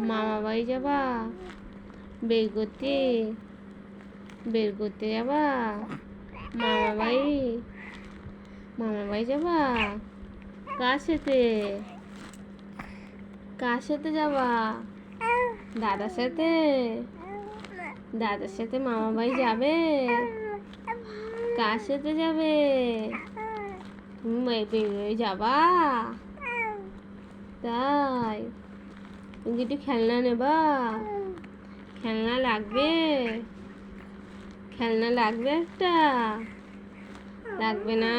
মামা বাড়ি যাবা? বের করতে যাবা? মামা বাড়ি যাবা? কার সাথে যাবা? দাদার সাথে মামা বাড়ি যাবে? কার সাথে যাবে? তুমি বের যাবা? তাই তুমি একটু খেলনা নেবা? খেলনা লাগবে একটা? লাগবে না?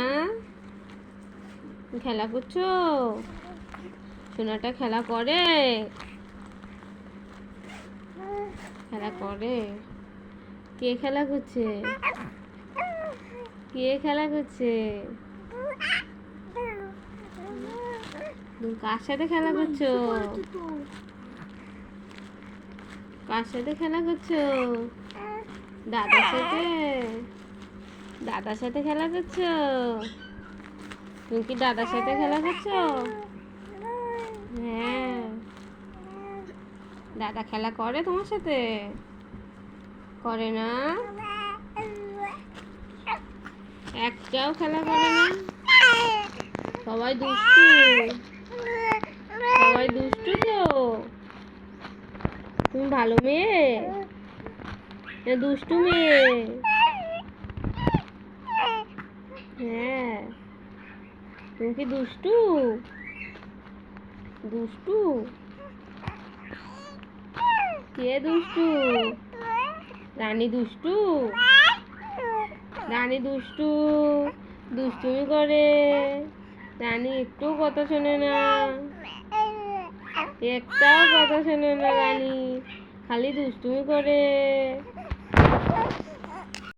খেলা করছো? সোনাটা খেলা করে? কে খেলা করছে? তুমি কার সাথে খেলা করছো? দাদার সাথে খেলা করছো? তুমি কি দাদার সাথে খেলা করছো? হ্যাঁ। দাদা খেলা করে তোমার সাথে? করে না? একটাও খেলা করে না? সবাই দুষ্টু তো? তুমি ভালো মেয়ে না দুষ্টু মেয়ে? হ্যাঁ। তুমি কি দুষ্টু? কে দুষ্টু? রানী দুষ্টু? দুষ্টুমি করে। রানী একটুও কথা শোনে না, একটাও কথা শোনে না রানী, খালি দুষ্টুমি করে।